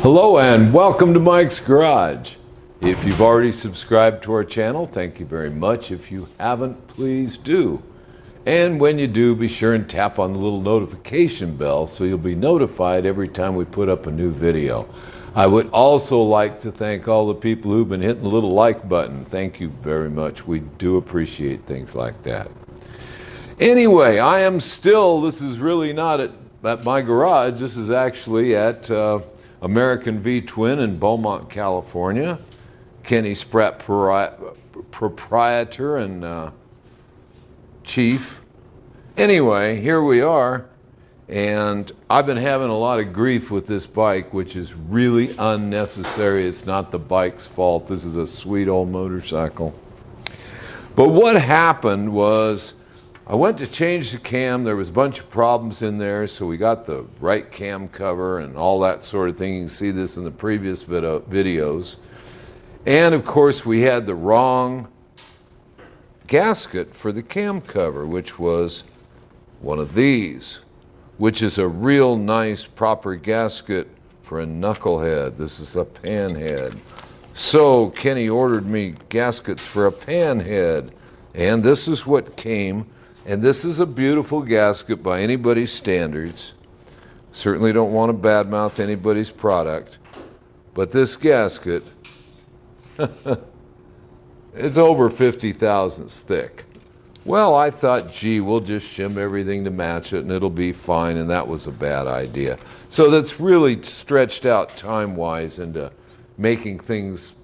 Hello and welcome to Mike's Garage. If you've already subscribed to our channel, thank you very much. If you haven't, please do. And when you do, be sure and tap on the little notification bell so you'll be notified every time we put up a new video. I would also like to thank all the people who've been hitting the little like button. Thank you very much. We do appreciate things like that. Anyway, this is really not at my garage. This is actually at American V Twin in Beaumont, California. Kenny Spratt, proprietor and chief. Anyway, here we are, and I've been having a lot of grief with this bike, which is really unnecessary. It's not the bike's fault. This is a sweet old motorcycle. But what happened was I went to change the cam. There was a bunch of problems in there, so we got the right cam cover and all that sort of thing. You can see this in the previous videos. And of course, we had the wrong gasket for the cam cover, which was one of these, which is a real nice proper gasket for a knucklehead. This is a Panhead. So Kenny ordered me gaskets for a Panhead, and this is what came. And this is a beautiful gasket by anybody's standards. Certainly don't want to badmouth anybody's product, but this gasket, it's over 50 thousandths thick. Well, I thought, gee, we'll just shim everything to match it and it'll be fine, and that was a bad idea. So that's really stretched out time-wise into making things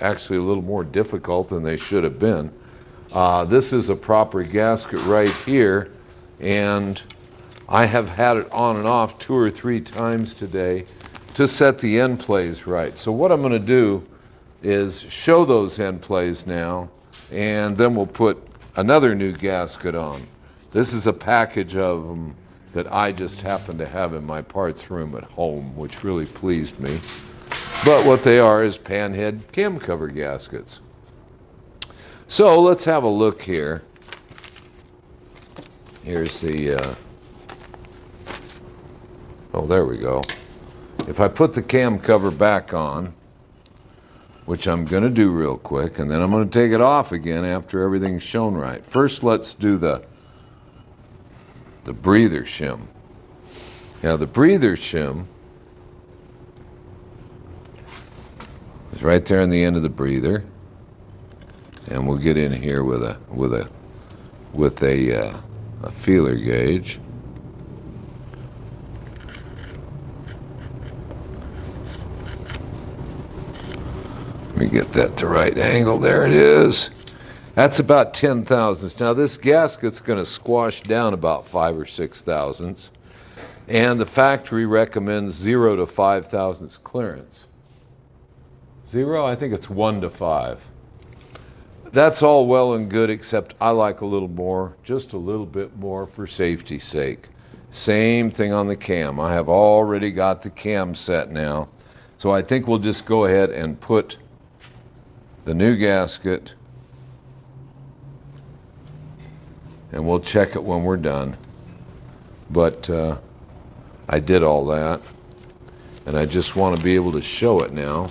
actually a little more difficult than they should have been. This is a proper gasket right here, and I have had it on and off 2 or 3 times today to set the end plays right. So what I'm going to do is show those end plays now, and then we'll put another new gasket on. This is a package of them that I just happen to have in my parts room at home, which really pleased me. But what they are is Panhead cam cover gaskets. So let's have a look here. Here's the, oh, there we go. If I put the cam cover back on, which I'm going to do real quick, and then I'm going to take it off again after everything's shown right. First, let's do the breather shim. Now, the breather shim is right there on the end of the breather. And we'll get in here with a feeler gauge. Let me get that to right angle. There it is. That's about 10 thousandths. Now this gasket's going to squash down about 5 or 6 thousandths, and the factory recommends 0 to 5 thousandths clearance. 0? I think it's 1 to 5. That's all well and good, except I like a little more, just a little bit more for safety's sake. Same thing on the cam. I have already got the cam set now, so I think we'll just go ahead and put the new gasket, and we'll check it when we're done. But I did all that, and I just want to be able to show it now.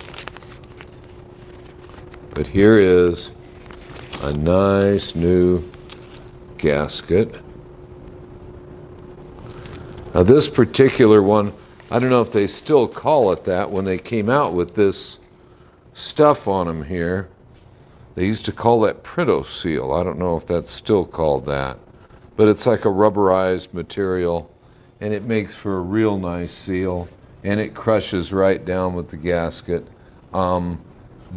But here is a nice new gasket. Now this particular one, I don't know if they still call it that. When they came out with this stuff on them here, they used to call that Printo seal. I don't know if that's still called that, but it's like a rubberized material, and it makes for a real nice seal, and it crushes right down with the gasket.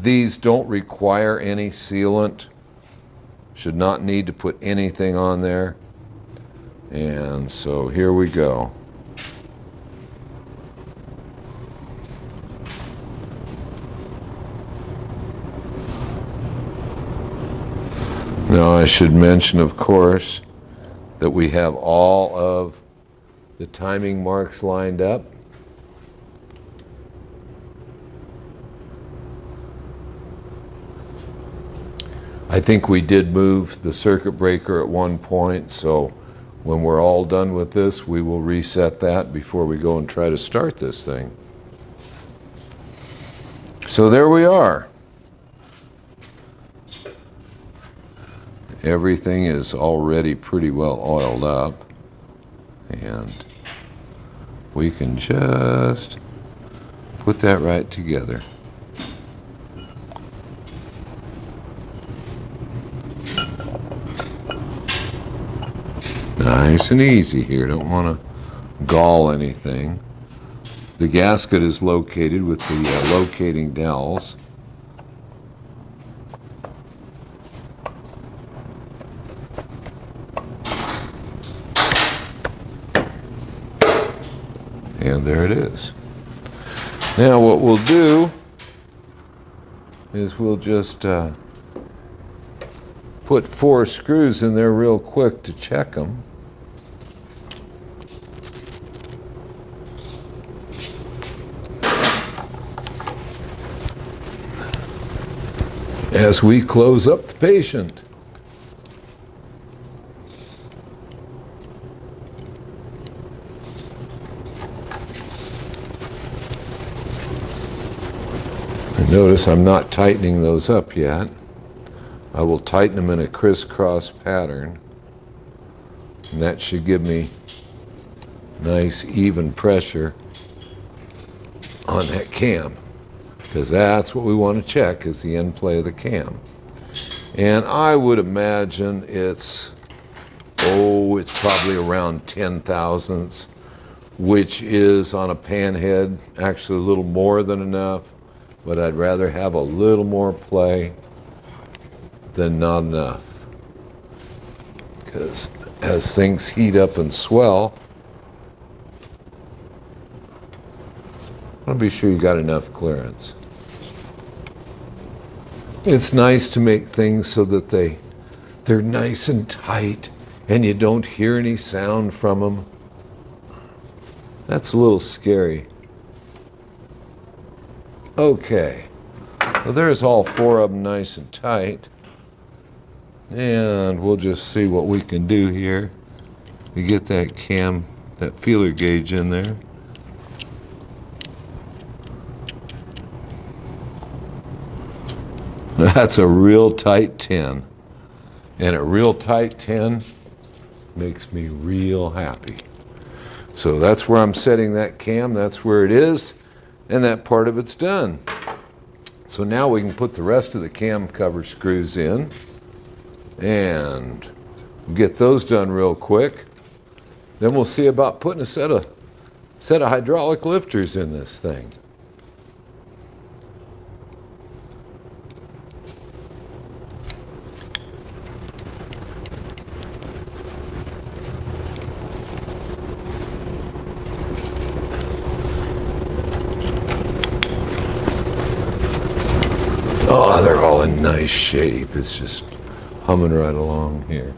These don't require any sealant. Should not need to put anything on there. And so here we go. Now I should mention, of course, that we have all of the timing marks lined up. I think we did move the circuit breaker at one point, so when we're all done with this, we will reset that before we go and try to start this thing. So there we are. Everything is already pretty well oiled up, and we can just put that right together. Nice and easy here, don't want to gall anything. The gasket is located with the locating dowels. And there it is. Now what we'll do is we'll just put 4 screws in there real quick to check them. As we close up the patient. Notice I'm not tightening those up yet. I will tighten them in a crisscross pattern, and that should give me nice even pressure on that cam, because that's what we want to check, is the end play of the cam. And I would imagine it's probably around 10 thousandths, which is on a panhead actually a little more than enough. But I'd rather have a little more play than not enough. Because as things heat up and swell, I want to be sure you got enough clearance. It's nice to make things so that they're nice and tight and you don't hear any sound from them. That's a little scary. Okay, well there's all 4 of them nice and tight, and we'll just see what we can do here to get that that feeler gauge in there. That's a real tight 10, and a real tight 10 makes me real happy. So that's where I'm setting that cam, that's where it is. And that part of it's done. So now we can put the rest of the cam cover screws in, and we'll get those done real quick. Then we'll see about putting a set of hydraulic lifters in this thing. Oh, they're all in nice shape. It's just humming right along here.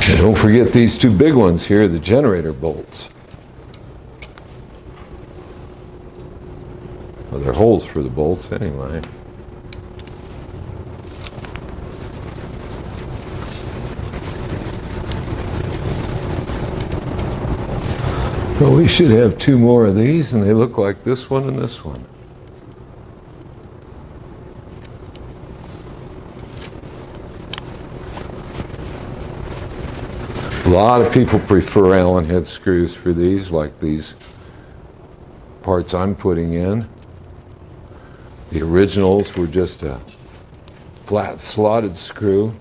And don't forget these 2 big ones here, the generator bolts. Well, they're holes for the bolts anyway. Well, we should have 2 more of these, and they look like this one and this one. A lot of people prefer Allen head screws for these, like these parts I'm putting in. The originals were just a flat slotted screw.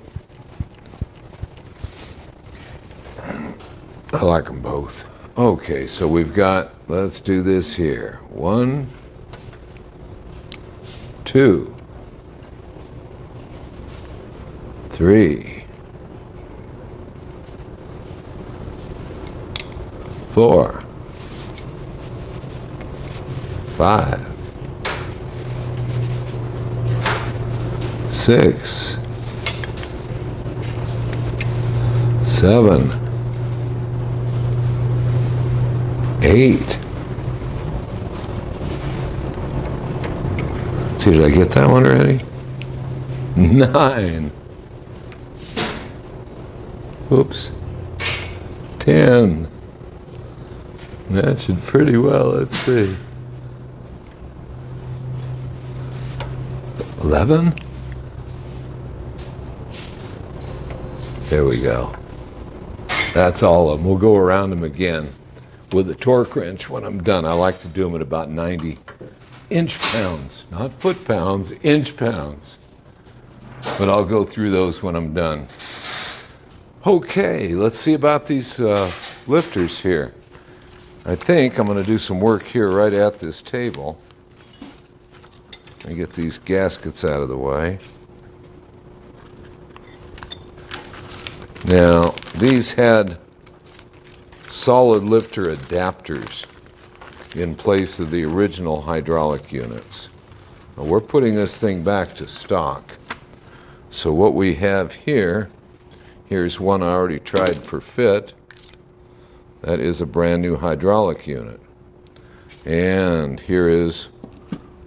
I like them both. Okay, so we've got, let's do this here. 1, 2, 3, 4, 5, 6, 7, 8. See, did I get that one already? 9. Oops. 10. That should pretty well, let's see. 11? There we go. That's all of them. We'll go around them again with a torque wrench when I'm done. I like to do them at about 90 inch-pounds, not foot-pounds, inch-pounds. But I'll go through those when I'm done. Okay, let's see about these lifters here. I think I'm going to do some work here right at this table. Let me get these gaskets out of the way. Now, these had solid lifter adapters in place of the original hydraulic units. Now, we're putting this thing back to stock. So what we have here, here's one I already tried for fit. That is a brand new hydraulic unit. And here is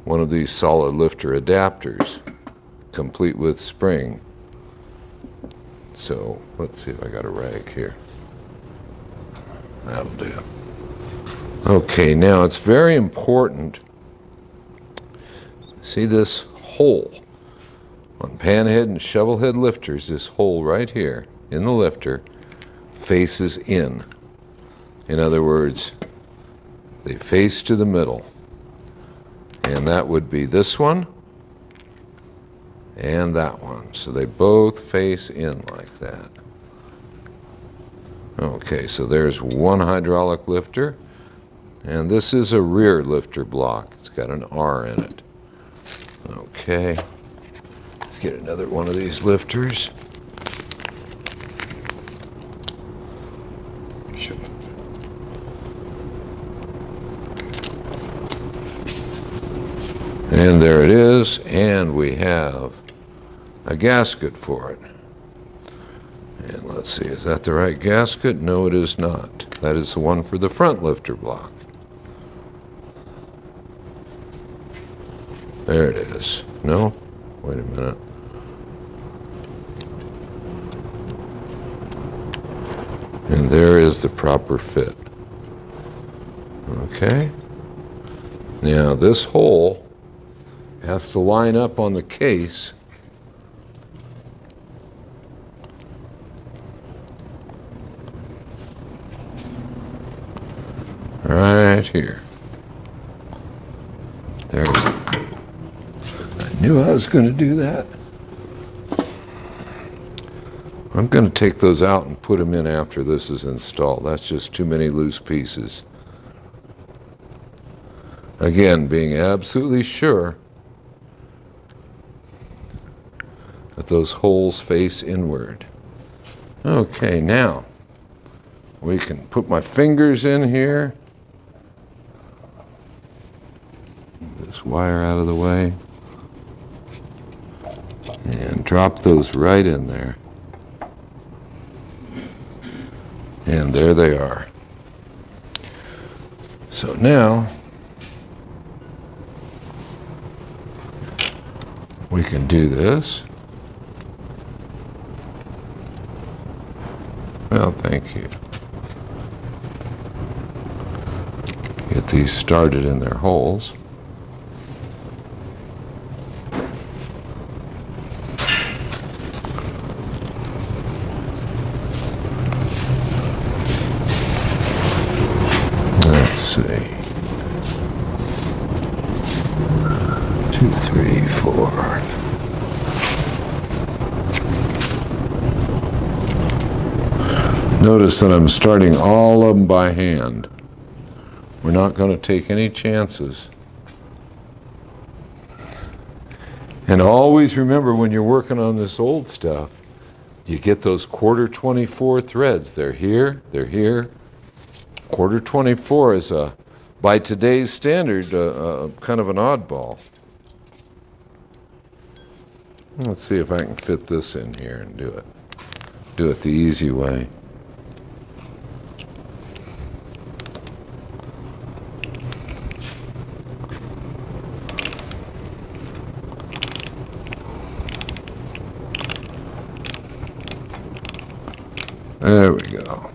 one of these solid lifter adapters, complete with spring. So let's see if I got a rag here. That'll do. Okay, now it's very important. See this hole? On panhead and shovelhead lifters, this hole right here in the lifter faces in. In other words, they face to the middle. And that would be this one and that one. So they both face in like that. Okay, so there's one hydraulic lifter. And this is a rear lifter block. It's got an R in it. Okay. Let's get another one of these lifters. And there it is, and we have a gasket for it. And let's see, is that the right gasket? No, it is not. That is the one for the front lifter block. There it is. No? Wait a minute. And there is the proper fit. Okay. Now this hole has to line up on the case right here. There's. I knew I was going to do that. I'm going to take those out and put them in after this is installed. That's just too many loose pieces. Again, being absolutely sure that those holes face inward. Okay, now we can put my fingers in here. This wire out of the way. And drop those right in there. And there they are. So now we can do this. Well, thank you. Get these started in their holes. Let's see. 2, 3, 4. Notice that I'm starting all of them by hand. We're not going to take any chances. And always remember when you're working on this old stuff, you get those quarter 24 threads. They're here, they're here. Quarter 24 is, by today's standard, kind of an oddball. Let's see if I can fit this in here and do it. Do it the easy way. There we go.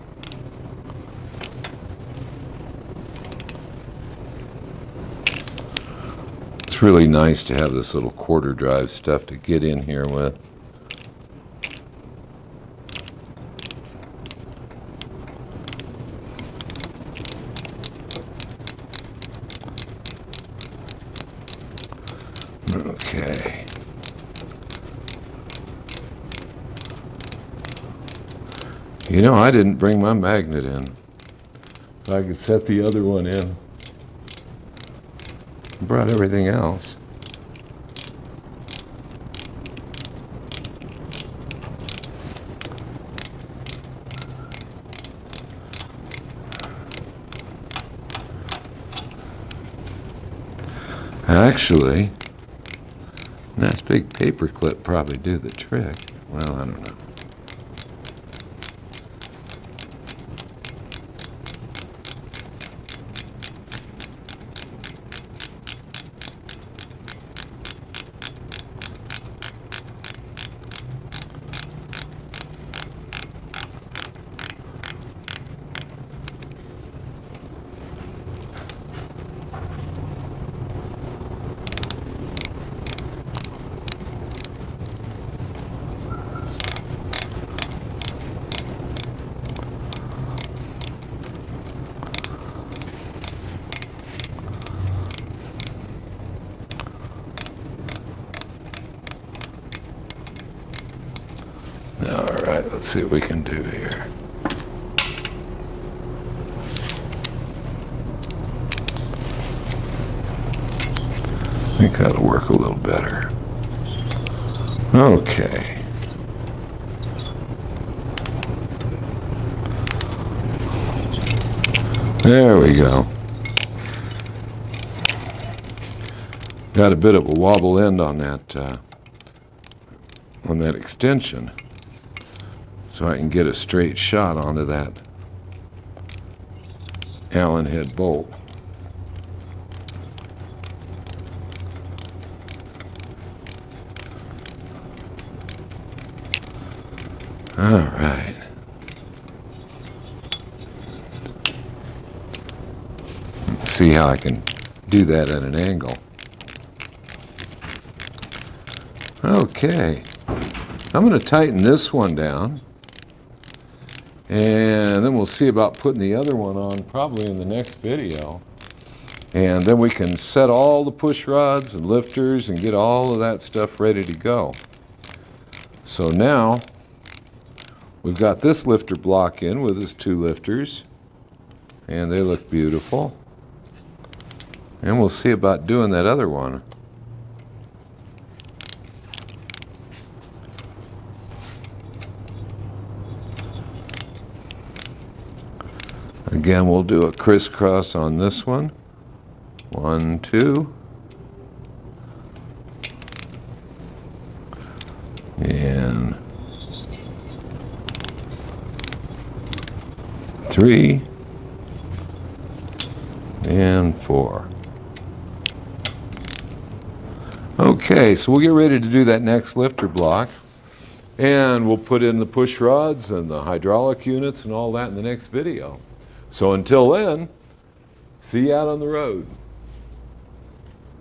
It's really nice to have this little quarter drive stuff to get in here with. Okay. You know, I didn't bring my magnet in. I could set the other one in. I brought everything else. Actually, a nice big paper clip probably do the trick. Well, I don't know. All right, let's see what we can do here. I think that'll work a little better. Okay. There we go. Got a bit of a wobble end on that extension, so I can get a straight shot onto that Allen head bolt. All right. Let's see how I can do that at an angle. Okay. I'm going to tighten this one down, and then we'll see about putting the other one on probably in the next video. And then we can set all the push rods and lifters and get all of that stuff ready to go. So now we've got this lifter block in with its two lifters, and they look beautiful. And we'll see about doing that other one. Again, we'll do a crisscross on this one. 1, 2. And 3. And 4. Okay, so we'll get ready to do that next lifter block. And we'll put in the push rods and the hydraulic units and all that in the next video. So until then, see you out on the road.